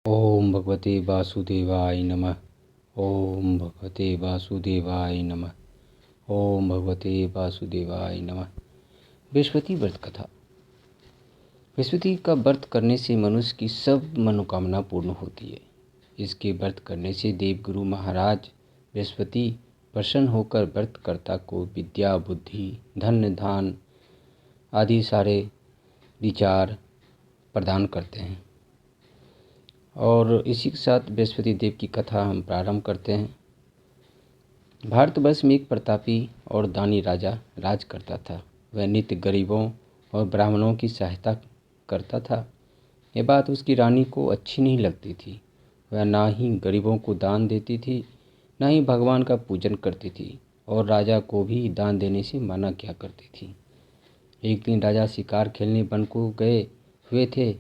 ओम भगवते वासुदेवाय नमः। ओम भगवते वासुदेवाय नमः। ओम भगवते वासुदेवाय नमः। बृहस्पति व्रत कथा। बृहस्पति का व्रत करने से मनुष्य की सब मनोकामना पूर्ण होती है। इसके व्रत करने से देवगुरु महाराज बृहस्पति प्रसन्न होकर व्रतकर्ता को विद्या, बुद्धि, धन, धान आदि सारे विचार प्रदान करते हैं। और इसी के साथ बृहस्पति देव की कथा हम प्रारंभ करते हैं। भारतवर्ष में एक प्रतापी और दानी राजा राज करता था। वह नित्य गरीबों और ब्राह्मणों की सहायता करता था। यह बात उसकी रानी को अच्छी नहीं लगती थी। वह ना ही गरीबों को दान देती थी, ना ही भगवान का पूजन करती थी, और राजा को भी दान देने से मना किया करती थी। एक दिन राजा शिकार खेलने वन को गए हुए थे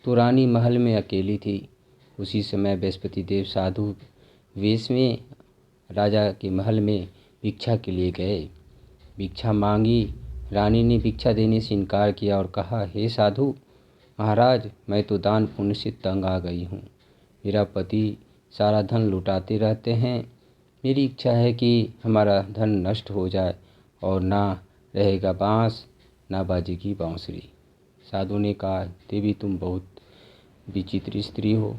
तो रानी महल में अकेली थी। उसी समय बृहस्पति देव साधु वेश में राजा के महल में भिक्षा के लिए गए। भिक्षा मांगी। रानी ने भिक्षा देने से इनकार किया और कहा, हे साधु महाराज, मैं तो दान पुण्य से तंग आ गई हूँ। मेरा पति सारा धन लुटाते रहते हैं। मेरी इच्छा है कि हमारा धन नष्ट हो जाए और ना रहेगा बांस, ना बाजेगी बांसुरी। साधु ने कहा, देवी तुम बहुत विचित्र स्त्री हो।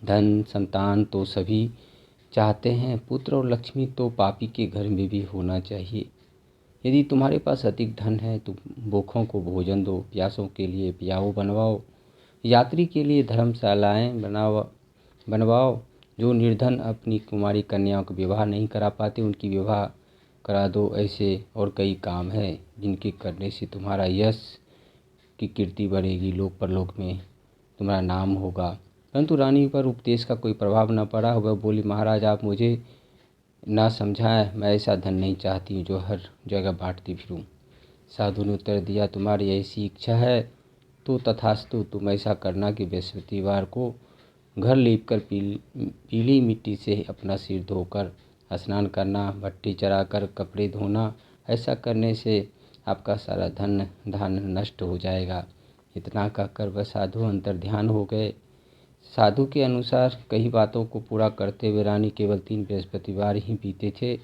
धन संतान तो सभी चाहते हैं, पुत्र और लक्ष्मी तो पापी के घर में भी होना चाहिए। यदि तुम्हारे पास अधिक धन है तो भूखों को भोजन दो, प्यासों के लिए प्याऊ बनवाओ, यात्री के लिए धर्मशालाएं बनवाओ। जो निर्धन अपनी कुमारी कन्याओं का विवाह नहीं करा पाते उनकी विवाह करा दो। ऐसे और कई काम हैं जिनके करने से तुम्हारा यश की कीर्ति बढ़ेगी, लोक परलोक में तुम्हारा नाम होगा। परंतु रानी पर उपदेश का कोई प्रभाव न पड़ा। वह बोली, महाराज आप मुझे ना समझाएं, मैं ऐसा धन नहीं चाहती जो हर जगह बांटती फिरूं। साधु ने उत्तर दिया, तुम्हारी ऐसी इच्छा है तो तथास्तु। तुम ऐसा करना कि बृहस्पतिवार को घर लीपकर पीली मिट्टी से अपना सिर धोकर स्नान करना, भट्टी चढ़ाकर कपड़े धोना। ऐसा करने से आपका सारा धन धान नष्ट हो जाएगा। इतना कहकर वह साधु अंतर्ध्यान हो गए। साधु के अनुसार कई बातों को पूरा करते हुए रानी केवल 3 बृहस्पतिवार ही बीते थे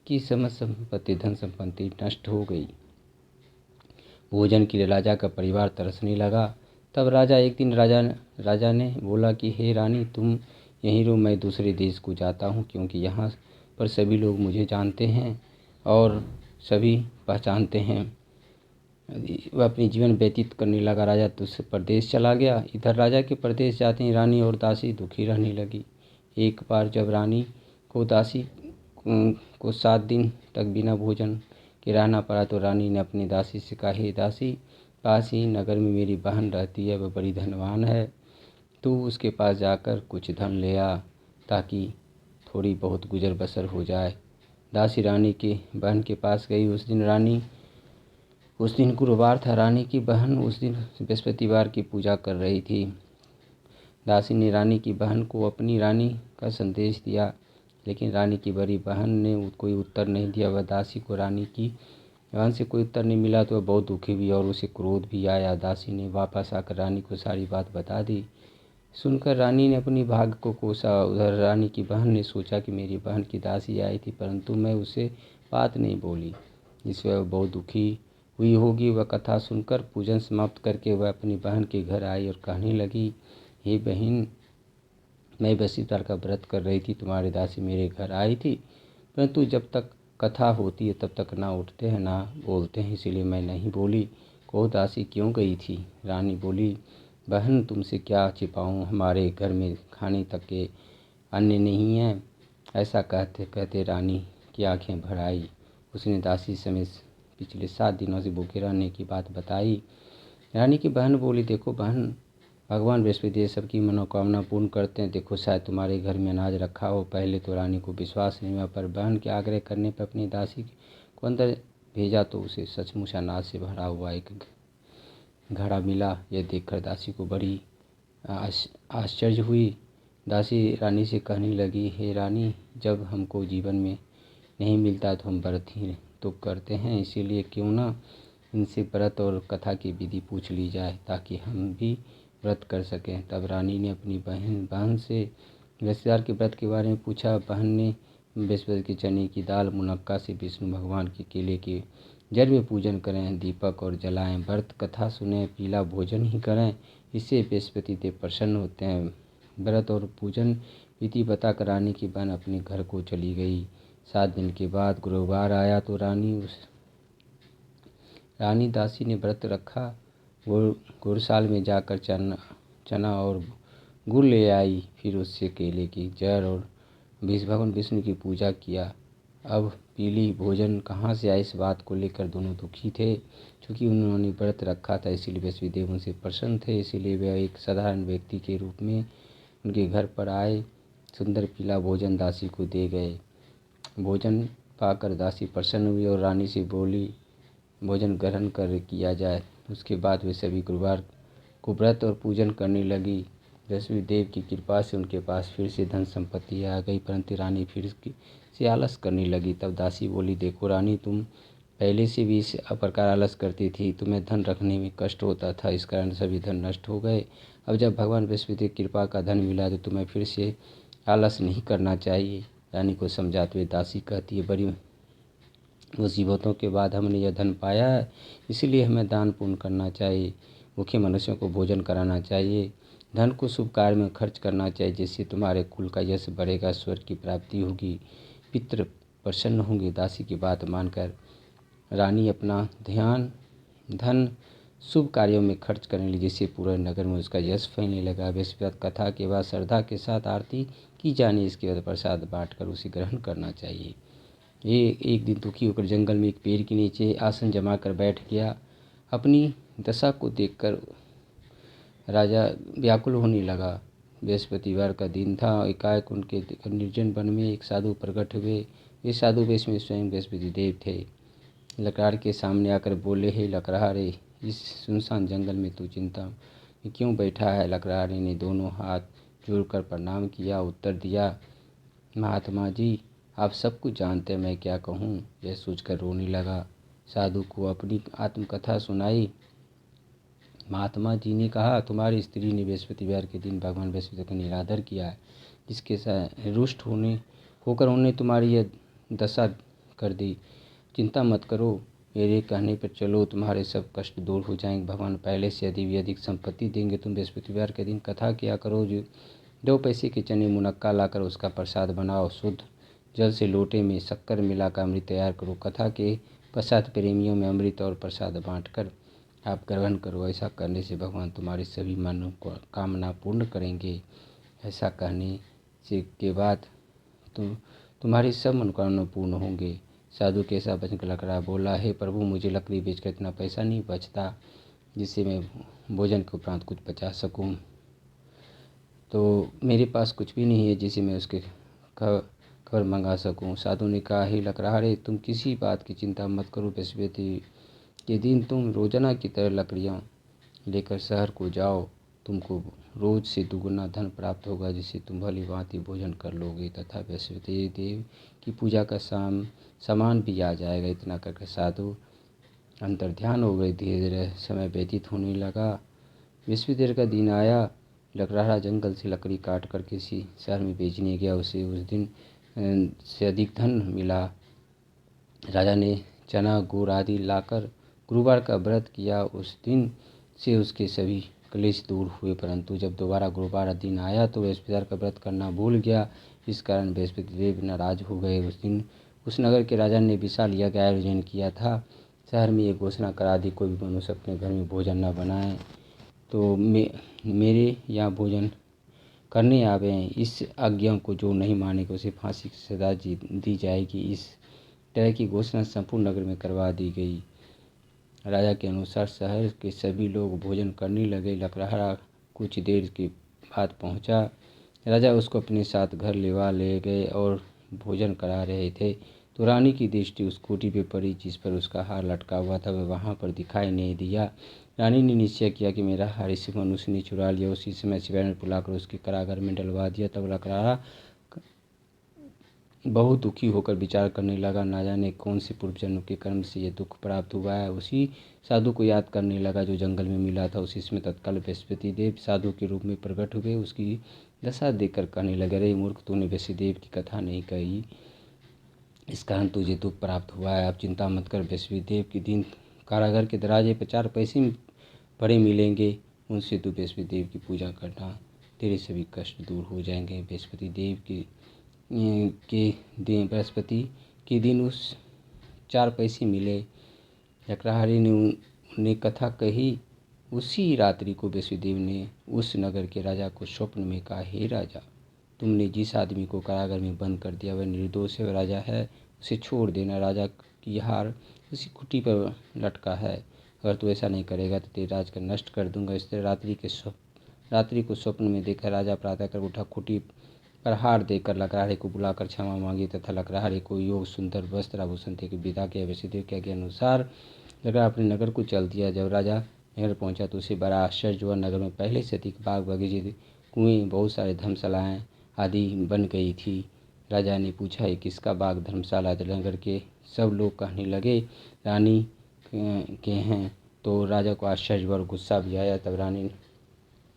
कि समस्त संपत्ति धन संपत्ति नष्ट हो गई। भोजन के लिए राजा का परिवार तरसने लगा। तब एक दिन राजा ने बोला कि हे रानी, तुम यहीं रहो, मैं दूसरे देश को जाता हूँ, क्योंकि यहाँ पर सभी लोग मुझे जानते हैं और सभी पहचानते हैं। वह अपनी जीवन व्यतीत करने लगा। राजा दूसरे प्रदेश चला गया। इधर राजा के प्रदेश जाते ही रानी और दासी दुखी रहने लगी। एक बार जब रानी को दासी को 7 दिन तक बिना भोजन के रहना पड़ा तो रानी ने अपनी दासी से कहा, हे दासी, पास ही नगर में मेरी बहन रहती है, वह बड़ी धनवान है। तू उसके पास जाकर कुछ धन ले आ ताकि थोड़ी बहुत गुजर बसर हो जाए। दासी रानी की बहन के पास गई। उस दिन गुरुवार था। रानी की बहन उस दिन बृहस्पतिवार की पूजा कर रही थी। दासी ने रानी की बहन को अपनी रानी का संदेश दिया, लेकिन रानी की बड़ी बहन ने कोई उत्तर नहीं दिया। वह दासी को रानी की बहन से कोई उत्तर नहीं मिला तो वह बहुत दुखी हुई और उसे क्रोध भी आया। दासी ने वापस आकर रानी को सारी बात बता दी। सुनकर रानी ने अपनी भाग्य को कोसा। उधर रानी की बहन ने सोचा कि मेरी बहन की दासी आई थी, परंतु मैं उसे बात नहीं बोली, जिससे वह बहुत दुखी हुई होगी। वह कथा सुनकर पूजन समाप्त करके वह अपनी बहन के घर आई और कहने लगी, हे बहन, मैं बृहस्पतिवार का व्रत कर रही थी, तुम्हारी दासी मेरे घर आई थी, परंतु जब तक कथा होती है तब तक ना उठते हैं ना बोलते हैं, इसीलिए मैं नहीं बोली। कहो दासी क्यों गई थी? रानी बोली, बहन तुमसे क्या छिपाऊं, हमारे घर में खाने तक के अन्न नहीं है। ऐसा कहते कहते रानी की आंखें भर आई। उसने दासी समेत पिछले 7 दिनों से भूखे रहने की बात बताई। रानी की बहन बोली, देखो बहन, भगवान बृहस्पति सबकी मनोकामना पूर्ण करते हैं। देखो शायद तुम्हारे घर में अनाज रखा हो। पहले तो रानी को विश्वास नहीं हुआ, पर बहन के आग्रह करने पर अपनी दासी को अंदर भेजा तो उसे सचमुच अनाज से भरा हुआ एक घड़ा मिला। यह देखकर दासी को बड़ी आश्चर्य हुई। दासी रानी से कहने लगी, हे रानी, जब हमको जीवन में नहीं मिलता तो हम व्रत ही तो करते हैं, इसीलिए क्यों ना इनसे व्रत और कथा की विधि पूछ ली जाए, ताकि हम भी व्रत कर सकें। तब रानी ने अपनी बहन से बृहस्पतिवार के व्रत के बारे में पूछा। बहन ने बृहस्पति के चने की दाल मुनक्का से विष्णु भगवान के केले के जल में पूजन करें, दीपक और जलाएं, व्रत कथा सुने, पीला भोजन ही करें, इससे बृहस्पति देव प्रसन्न होते हैं। व्रत और पूजन विधि बताकर रानी की बहन अपने घर को चली गई। 7 दिन के बाद गुरुवार आया तो रानी दासी ने व्रत रखा। गुड़साल में जाकर चना और गुड़ ले आई, फिर उससे केले की जड़ और भगवान विष्णु की पूजा किया। अब पीली भोजन कहाँ से आए, इस बात को लेकर दोनों दुखी थे। चूँकि उन्होंने व्रत रखा था इसलिए बृहस्पति देव उनसे प्रसन्न थे, इसीलिए वे एक साधारण व्यक्ति के रूप में उनके घर पर आए। सुंदर पीला भोजन दासी को दे गए। भोजन पाकर दासी प्रसन्न हुई और रानी से बोली, भोजन ग्रहण कर किया जाए। उसके बाद वे सभी गुरुवार को व्रत और पूजन करने लगी। बृहस्पति देव की कृपा से उनके पास फिर से धन संपत्ति आ गई, परंतु रानी फिर से आलस करने लगी। तब दासी बोली, देखो रानी, तुम पहले से भी इस प्रकार आलस करती थी, तुम्हें धन रखने में कष्ट होता था, इस कारण सभी धन नष्ट हो गए। अब जब भगवान बृहस्पति की कृपा का धन मिला तो तुम्हें फिर से आलस नहीं करना चाहिए। रानी को समझाते हुए दासी कहती है, बड़ी मुसीबतों के बाद हमने यह धन पाया है, इसलिए हमें दान पुण्य करना चाहिए, भूखे मनुष्यों को भोजन कराना चाहिए, धन को शुभ कार्य में खर्च करना चाहिए, जिससे तुम्हारे कुल का यश बढ़ेगा, स्वर्ग की प्राप्ति होगी, पितृ प्रसन्न होंगे। दासी की बात मानकर रानी अपना ध्यान धन शुभ कार्यों में खर्च करने लगी, जिससे पूरे नगर में उसका यश फैलने लगा। बृहस्पति कथा के बाद श्रद्धा के साथ आरती की जानी, इसके बाद प्रसाद बांटकर उसे ग्रहण करना चाहिए। ये एक दिन दुखी होकर जंगल में एक पेड़ के नीचे आसन जमा कर बैठ गया। अपनी दशा को देखकर राजा व्याकुल होने लगा। बृहस्पतिवार का दिन था। एकाएक उनके निर्जन वन में एक साधु प्रकट हुए। वे साधु वेश में स्वयं बृहस्पति देव थे। लकड़हार के सामने आकर बोले, हे लकड़हारे, इस सुनसान जंगल में तू चिंता में क्यों बैठा है? लकड़हारे ने दोनों हाथ जोड़कर प्रणाम किया। उत्तर दिया, महात्मा जी, आप सब कुछ जानते हैं, मैं क्या कहूँ? यह सोचकर रोने लगा। साधु को अपनी आत्मकथा सुनाई। महात्मा जी ने कहा, तुम्हारी स्त्री ने बृहस्पतिवार के दिन भगवान बृहस्पति का निरादर किया है, जिसके साथ रुष्ट होकर उन्होंने तुम्हारी यह दशा कर दी। चिंता मत करो, मेरे कहने पर चलो, तुम्हारे सब कष्ट दूर हो जाएंगे। भगवान पहले से अधिक संपत्ति देंगे। तुम बृहस्पतिवार के दिन कथा किया करो, जो 2 पैसे के चने मुनक्का लाकर उसका प्रसाद बनाओ, शुद्ध जल से लोटे में शक्कर मिलाकर अमृत तैयार करो। कथा के पश्चात प्रेमियों में अमृत और प्रसाद बांटकर आप ग्रहण करो। ऐसा करने से भगवान तुम्हारी सभी कामना पूर्ण करेंगे। ऐसा कहने से के बाद तुम्हारी सब मनोकामना पूर्ण होंगे। साधु के ऐसा वचन कर लकड़ा बोला, हे प्रभु, मुझे लकड़ी बेचकर इतना पैसा नहीं बचता जिससे मैं भोजन के उपरांत कुछ बचा सकूं। तो मेरे पास कुछ भी नहीं है जिसे मैं उसके खबर मंगा सकूं। साधु ने कहा, हे लकड़हारे, तुम किसी बात की चिंता मत करो। बृहस्पति के दिन तुम रोजाना की तरह लकड़ियाँ लेकर शहर को जाओ। तुमको रोज से दुगुना धन प्राप्त होगा, जिससे तुम भली भांति भोजन कर लोगे तथा बृहस्पति देव की पूजा का सामान भी आ जाएगा। इतना करके साधु अंतर ध्यान हो गए। धीरे धीरे समय व्यतीत होने लगा। बृहस्पति देव का दिन आया। लकड़हारा जंगल से लकड़ी काट कर किसी शहर में बेचने गया। उसे उस दिन से अधिक धन मिला। राजा ने चना गुड़ आदि लाकर गुरुवार का व्रत किया। उस दिन से उसके सभी क्लेश दूर हुए, परंतु जब दोबारा गुरुवार दिन आया तो बृहस्पतिवार का व्रत करना भूल गया। इस कारण बृहस्पति देव नाराज हो गए। उस दिन उस नगर के राजा ने विशाल यज्ञ का आयोजन किया था। शहर में ये घोषणा करा दी, कोई भी मनुष्य अपने घर में भोजन न बनाए तो मेरे यहाँ भोजन करने आवे हैं। इस आज्ञा को जो नहीं मानेगा उसे फांसी की सजा दी जाएगी। इस तरह की घोषणा संपूर्ण नगर में करवा दी गई। राजा के अनुसार शहर के सभी लोग भोजन करने लगे। लकड़हारा कुछ देर के बाद पहुंचा। राजा उसको अपने साथ घर ले गए और भोजन करा रहे थे तो रानी की दृष्टि उस कोठी पे पड़ी जिस पर उसका हार लटका हुआ था। वह वहाँ पर दिखाई नहीं दिया। रानी ने निश्चय किया कि मेरा हार इस मनुष्य ने चुरा लिया। उसी समय सिपाही ने बुलाकर उसके कारागार में डलवा दिया। तब लकड़हारा बहुत दुखी होकर विचार करने लगा, ना जाने कौन से पूर्व जन्म के कर्म से ये दुख प्राप्त हुआ है। उसी साधु को याद करने लगा जो जंगल में मिला था। उसी समय तत्काल बृहस्पति देव साधु के रूप में प्रकट हुए। उसकी दशा देखकर कहने लगे, अरे मूर्ख, तूने बृहस्पति देव की कथा नहीं कही, इस कारण तुझे दुख प्राप्त हुआ है। अब चिंता मत कर, बृहस्पति देव के दिन कारागार के दरवाजे पर 4 पैसे पड़े मिलेंगे, उनसे तू बृहस्पति देव की पूजा करना, तेरे सभी कष्ट दूर हो जाएंगे। बृहस्पति देव के दिन बृहस्पति के दिन उस 4 पैसे मिले। लकड़हारे ने उन्हें कथा कही। उसी रात्रि को बृहस्पति देव ने उस नगर के राजा को स्वप्न में कहा, हे राजा, तुमने जिस आदमी को कारागार में बंद कर दिया वह निर्दोष है, राजा है, उसे छोड़ देना। राजा की हार उसी खुटी पर लटका है, अगर तू ऐसा नहीं करेगा तो तेरे राज का नष्ट कर दूंगा। इस तरह रात्रि को स्वप्न में देखा। राजा प्रातः कर उठा, खुटी पर हार देकर लकड़हारे को बुलाकर क्षमा मांगी तथा लकड़हारे को योग सुंदर वस्त्र आभूषण देकर विदा किया। बृहस्पति देव के आज्ञा अनुसार लकड़हारा अपने नगर को चल दिया। जब राजा नगर पहुंचा तो उसे बड़ा आश्चर्य हुआ। नगर में पहले से अधिक बाग बगीचे, कुएं, बहुत सारे धर्मशालाएं आदि बन गई थी। राजा ने पूछा, ये किसका बाग धर्मशाला? नगर के सब लोग कहने लगे, रानी के हैं। तो राजा को आश्चर्य और गुस्सा भी आया। तब रानी ने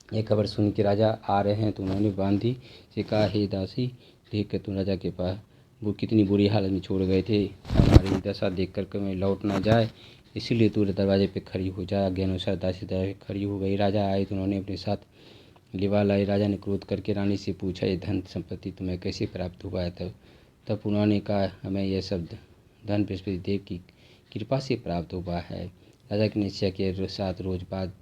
यह खबर सुनी कि राजा आ रहे हैं तो उन्होंने बांदी से कहा, हे दासी, देख कर तुम राजा के पास वो कितनी बुरी हालत में छोड़ गए थे, हमारी दशा देख कर कभी लौट ना जाए, इसीलिए तू दरवाजे पे खड़ी हो जा। आज्ञा अनुसार दासी दरवाजे पे खड़ी हो गई। राजा आए तो उन्होंने अपने साथ लिवा लाई। राजा ने क्रोध करके रानी से पूछा, ये धन संपत्ति तुम्हें कैसे प्राप्त हुआ है? तब उन्होंने कहा, हमें यह सब धन बृहस्पति देव की कृपा से प्राप्त हुआ है। राजा के निश्चय के साथ रोज बाद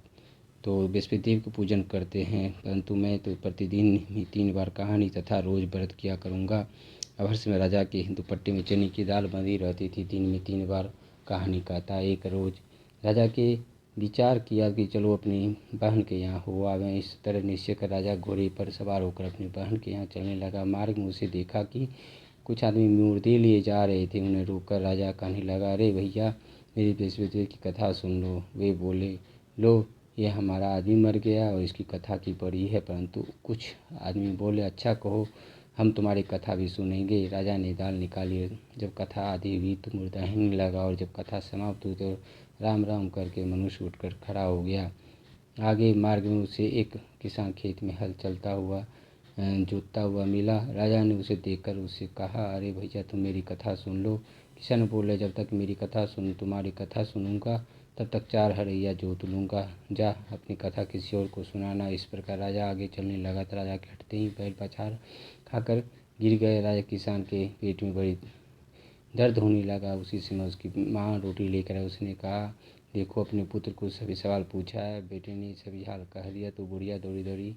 तो बृहस्पति देव को पूजन करते हैं, परंतु मैं तो प्रतिदिन ही 3 बार कहानी तथा रोज व्रत किया करूँगा। अब हर समय राजा के दुपट्टे में चने की दाल बंधी रहती थी। दिन में 3 बार कहानी कहता। एक रोज राजा के विचार किया कि चलो अपनी बहन के यहाँ हो आवें। इस तरह निश्चय कर राजा घोड़े पर सवार होकर अपनी बहन के यहाँ चलने लगा। मार्ग में उसे देखा कि कुछ आदमी मुर्दे लिए जा रहे थे। उन्हें रोककर राजा कहने लगा, अरे भैया, मेरी बृहस्पति देव की कथा सुन लो। वे बोले, लो, ये हमारा आदमी मर गया और इसकी कथा की पड़ी है। परंतु कुछ आदमी बोले, अच्छा कहो, हम तुम्हारी कथा भी सुनेंगे। राजा ने दाल निकाली। जब कथा आधी हुई तो मुर्दा हिलने लगा, और जब कथा समाप्त हुई तो राम राम करके मनुष्य उठकर खड़ा हो गया। आगे मार्ग में उसे एक किसान खेत में हल चलता हुआ जोतता हुआ मिला। राजा ने उसे देखकर उससे कहा, अरे भैया, तुम मेरी कथा सुन लो। किसान बोले, जब तक मेरी कथा तुम्हारी कथा सुनूंगा तब तक 4 हरैया जोत लूँगा। जा अपनी कथा किसी और को सुनाना। इस प्रकार राजा आगे चलने लगा तो राजा के हटते ही बैल पछाड़ खाकर गिर गए। राजा किसान के पेट में बड़ी दर्द होने लगा। उसी समय उसकी माँ रोटी लेकर आई। उसने कहा, देखो, अपने पुत्र को सभी सवाल पूछा है। बेटे ने सभी हाल कह दिया तो बुढ़िया दौड़ी दौड़ी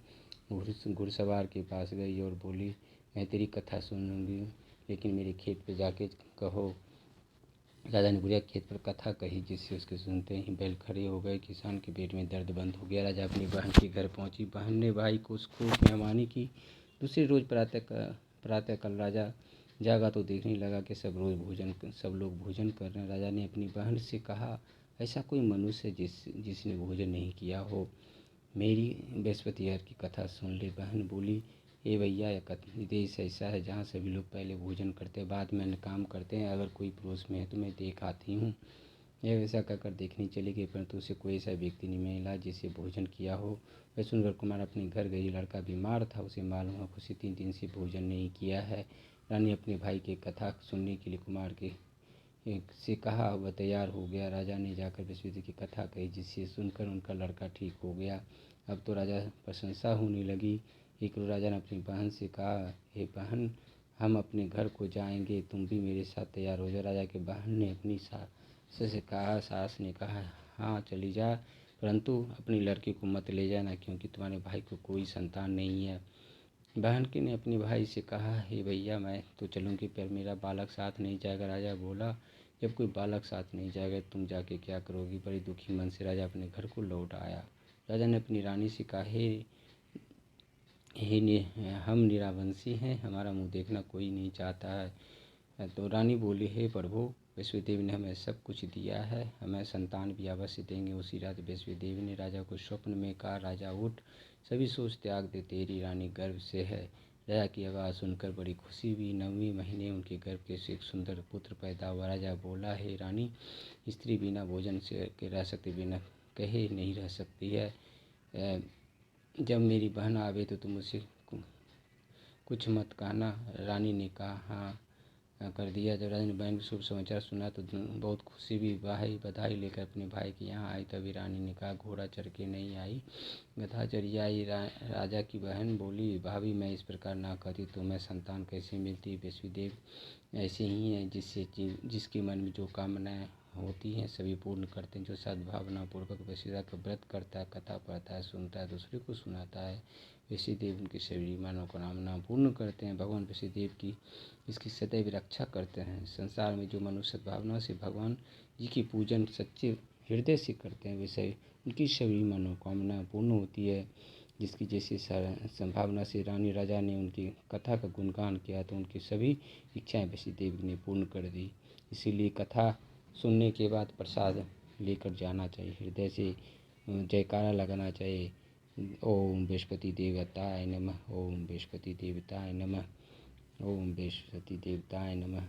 घुड़सवार के पास गई और बोली, मैं तेरी कथा सुन लूँगी, लेकिन मेरे खेत पे जाके कहो। राजा ने बुढ़िया खेत पर कथा कही, जिससे उसके सुनते ही बैल खड़े हो गए। किसान के पेट में दर्द बंद हो गया। राजा अपनी बहन के घर पहुंची। बहन ने भाई को खूब मेहमानी की। दूसरे रोज प्रातःकाल राजा जागा तो देखने लगा कि सब लोग भोजन कर रहे हैं। राजा ने अपनी बहन से कहा, ऐसा कोई मनुष्य है जिसने भोजन नहीं किया हो, मेरी बृहस्पति हर की कथा सुन ले। बहन बोली, ए भैया, यह देश ऐसा है जहाँ सभी लोग पहले भोजन करते हैं, बाद में अन्य काम करते हैं। अगर कोई पड़ोस में है तो मैं देख आती हूँ। यह वैसा कहकर देखने चली गई, परंतु उसे कोई ऐसा व्यक्ति नहीं मिला जिसे भोजन किया हो। वह सुनकर कुमार अपने घर गई। लड़का बीमार था, उसे मालूम हुआ उसे 3 दिन से भोजन नहीं किया है। रानी अपने भाई की कथा सुनने के लिए कुमार से कहा। वह तैयार हो गया। राजा ने जाकर बृहस्पति की कथा कही, जिससे सुनकर उनका लड़का ठीक हो गया। अब तो राजा प्रशंसा होने लगी। एक रोज राजा ने अपनी बहन से कहा, हे बहन, हम अपने घर को जाएंगे, तुम भी मेरे साथ तैयार हो जाओ। राजा की बहन ने अपनी सास से कहा। सास ने कहा, हाँ चली जा, परंतु अपनी लड़की को मत ले जाना, क्योंकि तुम्हारे भाई को कोई संतान नहीं है। बहन की ने अपने भाई से कहा, हे भैया, मैं तो चलूँगी पर मेरा बालक साथ नहीं जाएगा। राजा बोला, जब कोई बालक साथ नहीं जाएगा तुम जाके क्या करोगी? बड़ी दुखी मन से राजा अपने घर को लौट आया। राजा ने अपनी रानी से कहा, हम निरावंशी हैं, हमारा मुँह देखना कोई नहीं चाहता है। तो रानी बोली, हे प्रभु, बृहस्पति देव ने हमें सब कुछ दिया है, हमें संतान भी अवश्य देंगे। उसी रात बृहस्पति देव ने राजा को स्वप्न में कहा, राजा उठ, सभी सोच त्याग दे, तेरी रानी गर्भ से है। राजा की आवाज़ सुनकर बड़ी खुशी हुई। 9वें महीने उनके गर्भ के से एक सुंदर पुत्र पैदा हुआ। राजा बोला, हे रानी, स्त्री बिना भोजन से के रह सकती, बिना कहे नहीं रह सकती है। जब मेरी बहन आवे तो तुम उसे कुछ मत कहना। रानी ने कहा हाँ कर दिया। जब राजा ने बहन को शुभ समाचार सुना तो बहुत खुशी हुई। बधाई लेकर अपने भाई के यहाँ आई। तभी रानी ने कहा, घोड़ा चढ़ के नहीं आई, गधा चढ़ी आई। राजा की बहन बोली, भाभी मैं इस प्रकार ना कहती तो मैं संतान कैसे मिलती। विष्णुदेव ऐसे ही हैं जिसके मन में जो कामनाएं होती हैं सभी पूर्ण करते हैं। जो सद्भावना पूर्वक वशिष्ठा का व्रत करता है, कथा पढ़ता है, सुनता है, दूसरे को सुनाता है, विष्णुदेव उनकी सभी मनोकामना पूर्ण करते हैं। भगवान विष्णुदेव की इसकी सदैव रक्षा करते हैं। संसार में जो मनुष्य सद्भावना से भगवान जी की पूजन सच्चे हृदय से करते हैं वे उनकी सभी मनोकामना पूर्ण होती है। जिसकी जैसी संभावना से रानी राजा ने उनकी कथा का गुणगान किया तो उनकी सभी इच्छाएं विष्णुदेव ने पूर्ण कर दी। इसीलिए कथा सुनने के बाद प्रसाद लेकर जाना चाहिए, हृदय से जयकारा लगाना चाहिए। ओम बृहस्पति देवताय नमः, ओम बृहस्पति देवताय नमः, ओम बृहस्पति देवताय नमः।